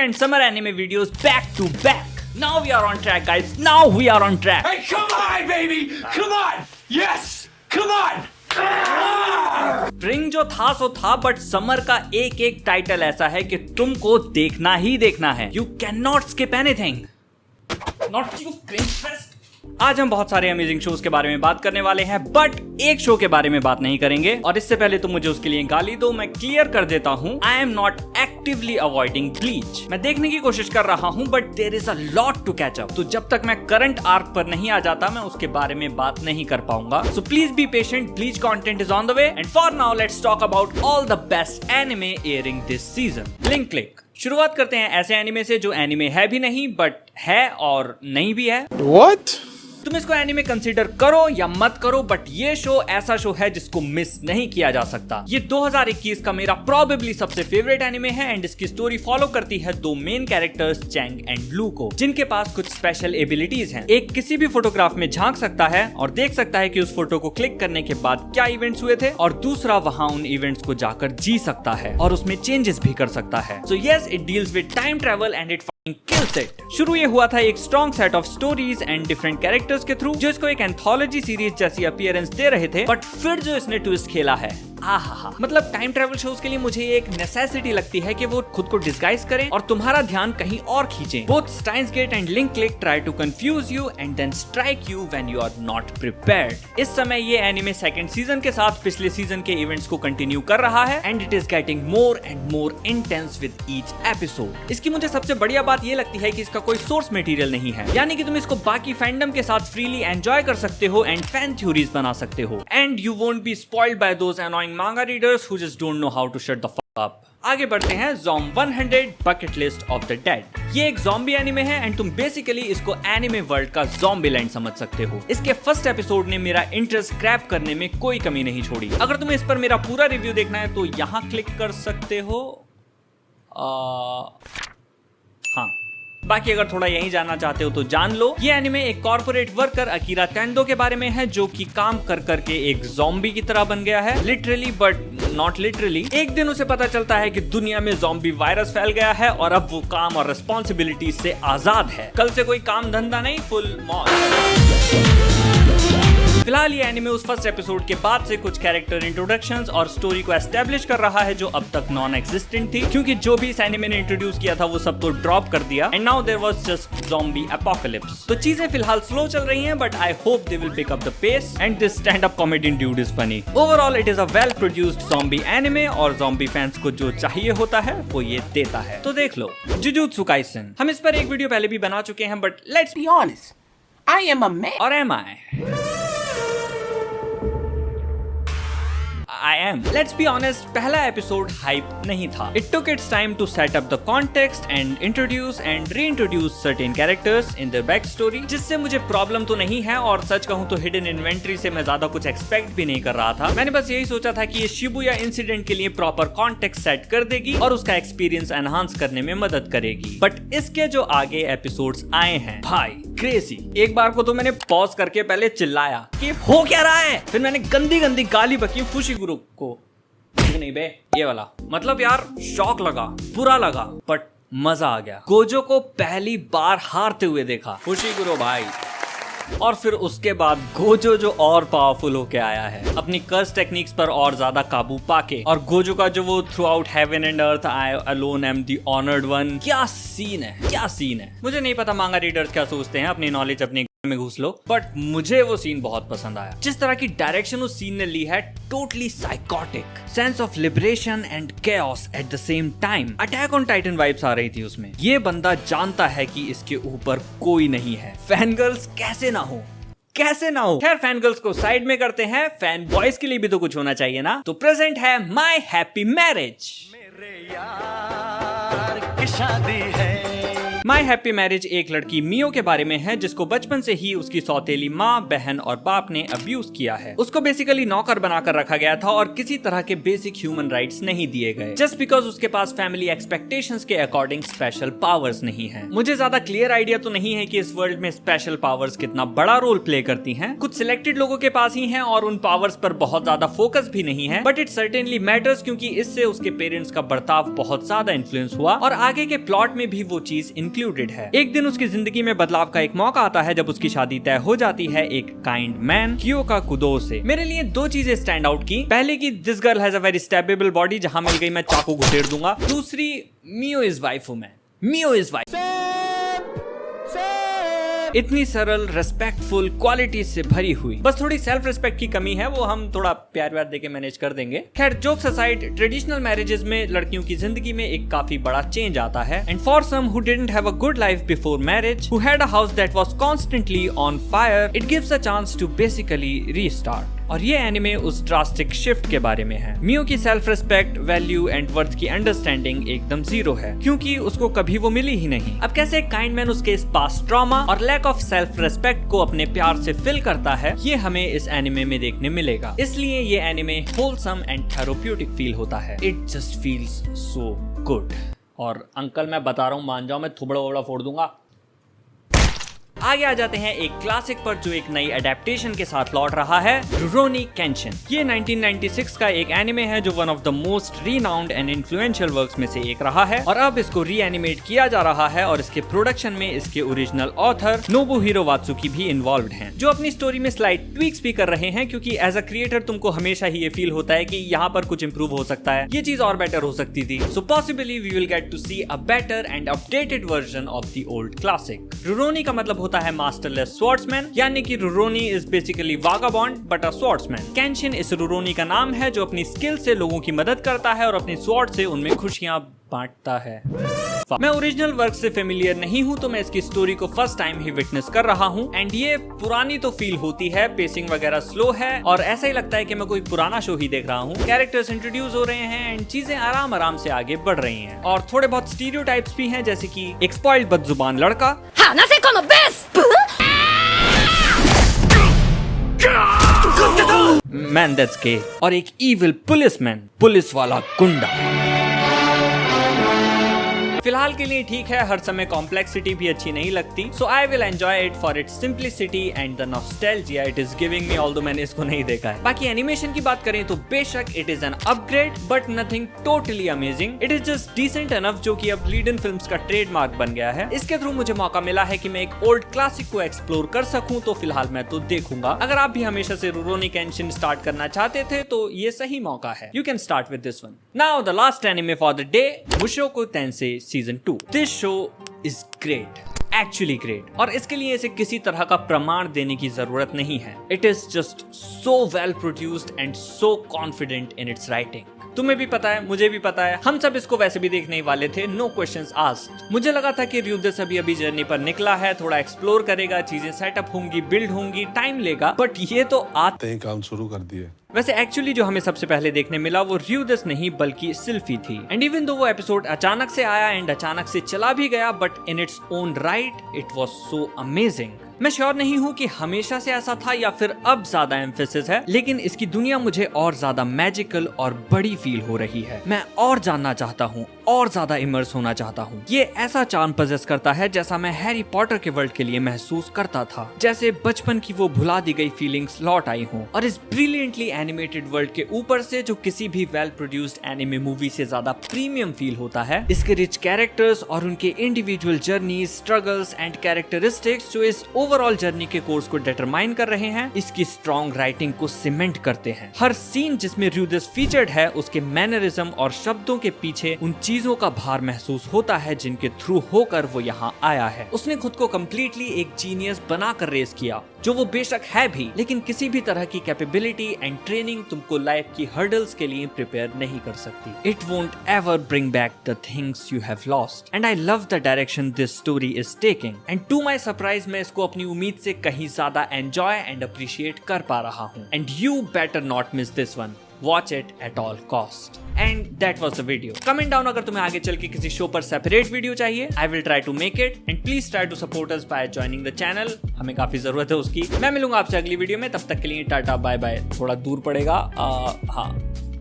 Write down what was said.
and summer anime videos back to back. Now we are on track, guys. Now we are on track. Hey, come on, baby! Come on! Yes! Come on! Spring जो था सो था, but summer का एक एक title ऐसा है कि तुमको देखना ही देखना है. You can not skip anything. Not you cringe fest. आज हम बहुत सारे अमेजिंग शोज के बारे में बात करने वाले हैं, बट एक शो के बारे में बात नहीं करेंगे. और इससे पहले तुम मुझे उसके लिए गाली दो, मैं क्लियर कर देता हूँ. I am not actively avoiding bleach. मैं देखने की कोशिश कर रहा हूँ, but there is a lot to catch up. तो जब तक मैं करंट आर्क पर नहीं आ जाता, मैं उसके बारे में बात नहीं कर पाऊंगा. So please be patient. Bleach content is on the way, and for now let's talk about all the best anime airing this season. Blink click. शुरुआत करते हैं ऐसे एनिमे से जो एनिमे है भी नहीं, बट है और नहीं भी है. What? तुम इसको एनिमे कंसीडर करो या मत करो, बट ये शो ऐसा शो है जिसको मिस नहीं किया जा सकता. ये 2021 का मेरा प्रोबेबली सबसे फेवरेट एनिमे है, एंड इसकी स्टोरी फॉलो करती है दो main characters Cheng and Blue को, जिनके पास कुछ स्पेशल एबिलिटीज हैं. एक किसी भी फोटोग्राफ में झांक सकता है और देख सकता है कि उस फोटो को क्लिक करने के बाद क्या इवेंट्स हुए थे, और दूसरा वहां उन इवेंट्स को जाकर जी सकता है और उसमें चेंजेस भी कर सकता है. So yes, it deals with time travel and it kills it. शुरू ये हुआ था एक strong set of stories and different characters के थ्रू, जो इसको एक एंथोलॉजी सीरीज जैसी अपीयरेंस दे रहे थे. बट फिर जो इसने ट्विस्ट खेला है, मतलब टाइम ट्रेवल शोज के लिए मुझे एक नेसेसिटी लगती है कि वो खुद को डिस्गाइज करें और तुम्हारा ध्यान कहीं और खींचें. Both Steins Gate and link click try to confuse you and then strike you when you are not prepared. इस समय ये एनिमे सेकंड सीजन के साथ पिछले सीजन के इवेंट्स को कंटिन्यू कर रहा है, and it is getting more and more intense with each episode. इसकी मुझे सबसे बढ़िया बात ये लगती है कि इसका कोई सोर्स मटेरियल नहीं है, यानी कि तुम इसको बाकी फैंडम के साथ फ्रीली एंजॉय कर सकते हो एंड फैन थ्योरीज बना सकते हो, and you won't be spoiled bye those annoying manga readers who just don't know how to shut the fuck up. आगे बढ़ते हैं Zom 100 Bucket List of the Dead. ये एक ज़ॉम्बी एनिमे है, and तुम बेसिकली इसको एनिमे वर्ल्ड का zombie land समझ सकते हो. इसके फर्स्ट एपिसोड ने मेरा इंटरेस्ट क्रैप करने में कोई कमी नहीं छोड़ी. अगर तुम्हें इस पर मेरा पूरा रिव्यू देखना है तो यहाँ क्लिक कर सकते हो. हाँ, बाकी अगर थोड़ा यही जानना चाहते हो तो जान लो. ये एनिमे एक कॉर्पोरेट वर्कर अकीरा टेंडो के बारे में है, जो कि काम कर करके एक ज़ॉम्बी की तरह बन गया है, लिटरली बट नॉट लिटरली. एक दिन उसे पता चलता है कि दुनिया में ज़ॉम्बी वायरस फैल गया है और अब वो काम और रिस्पॉन्सिबिलिटी से आजाद है. कल से कोई काम धंधा नहीं, फुल मौज. फिलहाल ये एनिमे उस फर्स्ट एपिसोड के बाद से कुछ कैरेक्टर इंट्रोडक्शंस और स्टोरी को एस्टेब्लिश कर रहा है जो अब तक नॉन एग्जिस्टेंट थी, क्योंकि जो भी इस एनिमे ने इंट्रोड्यूस किया था वो सब तो ड्रॉप कर दिया, and now there was just zombie apocalypse. तो चीजें फिलहाल स्लो चल रही हैं, but I hope they will pick up the pace, and this stand up comedian dude is funny. Overall it is a well produced zombie anime, और zombie fans को जो चाहिए होता है वो ये देता है. तो देख लो जुजुत्सु काइसेन. हम इस पर एक वीडियो पहले भी बना चुके हैं, but let's be honest, I am a man. और am I am. Let's be honest, पहला एपिसोड हाइप नहीं था. It took its time to set up the context and introduce and reintroduce certain characters in their backstory, जिससे मुझे problem तो नहीं है, और सच कहूँ तो हिडन इन्वेंट्री से मैं ज्यादा कुछ एक्सपेक्ट भी नहीं कर रहा था. मैंने बस यही सोचा था कि ये शिबुया इंसिडेंट के लिए प्रॉपर कॉन्टेक्स्ट सेट कर देगी और उसका एक्सपीरियंस एनहांस करने में मदद करेगी. बट इसके जो आगे एपिसोड्स आए हैं, भाई क्रेजी. एक बार को तो मैंने पॉज करके पहले चिल्लाया कि हो क्या रहा है, फिर मैंने गंदी गंदी गाली बकी फुशिगुरु को. नहीं बे, ये वाला मतलब यार शॉक लगा, बुरा लगा, बट मजा आ गया. गोजो को पहली बार हारते हुए देखा, फुशिगुरु भाई. और फिर उसके बाद गोजो जो और पावरफुल होके आया है, अपनी कर्स टेक्निक्स पर और ज्यादा काबू पाके, और गोजो का जो वो through out heaven and earth I alone am the honoured one. क्या सीन है, क्या सीन है. मुझे नहीं पता मांगा रीडर्स क्या सोचते हैं, अपनी नॉलेज अपने में घुस लो, बट मुझे वो सीन बहुत पसंद आया. जिस तरह की डायरेक्शन उस सीन ने ली है, totally psychotic, sense of liberation and chaos at the same time. Attack on Titan vibes आ रही थी उसमें. ये बंदा जानता है कि इसके ऊपर कोई नहीं है. फैन गर्ल्स कैसे ना हो, कैसे ना हो. खैर फैन गर्ल्स को साइड में करते हैं, फैन बॉयज के लिए भी तो कुछ होना चाहिए ना. तो प्रेजेंट है माई हैप्पी मैरिज. मेरे यार की शादी है, माई हैप्पी मैरिज एक लड़की मियो के बारे में है जिसको बचपन से ही उसकी सौतेली माँ, बहन और बाप ने अब्यूज किया है। उसको बेसिकली नौकर बनाकर रखा गया था और किसी तरह के बेसिक ह्यूमन राइट्स नहीं दिए गए, जस्ट बिकॉज उसके पास फैमिली एक्सपेक्टेशंस के अकॉर्डिंग स्पेशल पावर्स नहीं है। मुझे ज्यादा क्लियर आइडिया तो नहीं है कि इस वर्ल्ड में स्पेशल पावर्स कितना बड़ा रोल प्ले करती हैं। कुछ सिलेक्टेड लोगों के पास ही हैं और उन पावर्स पर बहुत ज्यादा फोकस भी नहीं है, बट इट सर्टेनली मैटर्स क्योंकि इससे उसके पेरेंट्स का बर्ताव बहुत ज्यादा इन्फ्लुएंस हुआ और आगे के प्लॉट में भी वो चीज इंक्लूडेड है। एक दिन उसकी जिंदगी में बदलाव का एक मौका आता है जब उसकी शादी तय हो जाती है एक काइंड मैन कियोका कुदो से। मेरे लिए दो चीजें स्टैंड आउट की, पहले की this girl has a very stable body, जहां मिल गई मैं चाकू घुसेड़ दूंगा। दूसरी, मियो इज वाइफ हूं मैं, मियो इज वाइफ। इतनी सरल, रेस्पेक्टफुल, क्वालिटी से भरी हुई, बस थोड़ी सेल्फ रिस्पेक्ट की कमी है, वो हम थोड़ा प्यार व्यार देके मैनेज कर देंगे। खैर जोक्स असाइड, ट्रेडिशनल मैरिजेस में लड़कियों की जिंदगी में एक काफी बड़ा चेंज आता है and for some who didn't have a good life before marriage, who had a house that was constantly on fire, it gives a chance to basically restart. और ये एनिमे उस ड्रास्टिक शिफ्ट के बारे में है। मियो की self respect, value and worth की understanding एकदम जीरो है क्योंकि उसको कभी वो मिली ही नहीं। अब कैसे एक काइंड मैन उसके इस पास्ट ट्रॉमा और लैक ऑफ सेल्फ रिस्पेक्ट को अपने प्यार से फिल करता है, ये हमें इस एनिमे में देखने मिलेगा। इसलिए ये anime wholesome and therapeutic feel होता है। It just feels so good. और अंकल मैं बता रहा हूँ, मान जाओ, मैं थुबड़ा वोबड़ा फोड़ दूंगा। आगे आ जाते हैं एक क्लासिक पर जो एक नई अडेप्टेशन के साथ लौट रहा है, रुरोनी केंशिन। ये 1996 का एक एनिमे है जो one of the most renowned and influential works में से एक रहा है और अब इसको रीएनिमेट किया जा रहा है और इसके प्रोडक्शन में इसके ओरिजिनल ऑथर नोबुहिरो वात्सुकी भी इन्वॉल्व्ड हैं, जो अपनी स्टोरी में स्लाइट ट्वीक्स भी कर रहे हैं क्योंकि एज अ क्रिएटर तुमको हमेशा ही ये फील होता है कि यहाँ पर कुछ इंप्रूव हो सकता है, ये चीज और बेटर हो सकती थी। So possibly we will get to see a better and updated version of the old classic. Rurouni का मतलब होता है मास्टरलेस स्वॉर्ड्समैन, यानी कि Rurouni is basically vagabond but a swordsman. Kenshin इस रुरोनी का नाम है जो अपनी स्किल से लोगों की मदद करता है और अपनी स्वॉर्ड से उनमें खुशियां बांटता है। मैं ओरिजिनल वर्क से फेमिलियर नहीं हूं तो मैं इसकी स्टोरी को फर्स्ट टाइम ही विटनेस कर रहा हूं एंड ये पुरानी तो फील होती है, पेसिंग वगैरह स्लो है और ऐसा ही लगता है कि मैं कोई पुराना शो ही देख रहा हूं। कैरेक्टर्स इंट्रोड्यूस हो रहे हैं एंड चीजें आराम आराम से आगे बढ़ रही हैं और थोड़े बहुत स्टीरियोटाइप्स भी हैं, जैसे कि एक स्पॉइल्ड बदजुबान लड़का, मैन दैट्स गे, और एक इविल पुलिसमैन, पुलिस वाला गुंडा। फिलहाल के लिए ठीक है, हर समय कॉम्प्लेक्सिटी भी अच्छी नहीं लगती, so I will enjoy it for its simplicity and the nostalgia it is giving me, although मैंने इसको नहीं देखा है। बाकी एनिमेशन की बात करें तो बेशक it is an upgrade but nothing totally amazing, it is just decent enough, जो कि अब लीडन फिल्म्स का ट्रेडमार्क बन गया है। इसके थ्रू मुझे मौका मिला है कि मैं एक ओल्ड क्लासिक को एक्सप्लोर कर सकूं, तो फिलहाल मैं तो देखूंगा। अगर आप भी हमेशा से रुरोनी केंशिन स्टार्ट करना चाहते थे तो ये सही मौका है। You can start with this one. Now the last anime for the day, Mushoku Tensei season 2। This show is great, actually great, और इसके लिए इसे किसी तरह का प्रमाण देने की जरूरत नहीं है। It is just so well produced and so confident in its writing. तुम्हें भी पता है, मुझे भी पता है, हम सब इसको वैसे भी देखने ही वाले थे, नो क्वेश्चंस आस्क्ड। मुझे लगा था कि ryudeus अभी जर्नी पर निकला है, थोड़ा एक्सप्लोर करेगा, चीजें सेटअप होंगी, बिल्ड होंगी, टाइम लेगा, बट ये तो आते ही काम शुरू कर दिए। वैसे एक्चुअली जो हमें सबसे पहले देखने मिला वो ryudeus नहीं बल्कि सिल्फी थी, एंड इवन दो वो एपिसोड अचानक से आया एंड अचानक से चला भी गया, but in its own right it was so amazing. मैं श्योर नहीं हूँ कि हमेशा से ऐसा था या फिर अब ज्यादा एम्फेसिस है, लेकिन इसकी दुनिया मुझे और ज्यादा मैजिकल और बड़ी फील हो रही है। मैं और जानना चाहता हूँ, और ज्यादा इमर्स होना चाहता हूँ। ये ऐसा चार्म पजेस करता है जैसा मैं हैरी पॉटर के वर्ल्ड के लिए महसूस करता था, जैसे बचपन की वो भुला दी गई फीलिंग्स लौट आई हूँ। और इस ब्रिलियंटली एनिमेटेड वर्ल्ड के ऊपर से जो किसी भी वेल प्रोड्यूस्ड एनिमे मूवी से ज्यादा प्रीमियम फील होता है, इसके रिच कैरेक्टर्स और उनके individual journeys, struggles and characteristics जो इस ओवरऑल जर्नी के कोर्स को डिटरमाइन कर रहे हैं, इसकी स्ट्रॉन्ग राइटिंग को सीमेंट करते हैं। हर सीन जिसमें ryudeus फीचर्ड है, उसके मैनरिज्म और शब्दों के पीछे उन चीजों का भार महसूस होता है जिनके थ्रू होकर वो यहाँ आया है। उसने खुद को कम्प्लीटली एक जीनियस बनाकर रेस किया, जो वो बेशक है भी, लेकिन किसी भी तरह की कैपेबिलिटी एंड ट्रेनिंग तुमको लाइफ की हर्डल्स के लिए प्रिपेयर नहीं कर सकती। It won't ever bring back the things you have lost, and I love the direction this story is taking, and to my surprise मैं इसको अपनी उम्मीद से कहीं ज्यादा एंजॉय एंड अप्रिशिएट कर पा रहा हूँ। And you better not miss this one. Watch it at all cost. And that was the video. Comment down अगर तुम्हें आगे चल के किसी शो पर सेपरेट वीडियो चाहिए। I will try to make it and please try to support us by joining the channel. हमें काफी जरूरत है उसकी। मैं मिलूंगा आपसे अगली वीडियो में, तब तक के लिए टाटा बाय बाय। थोड़ा दूर पड़ेगा हाँ।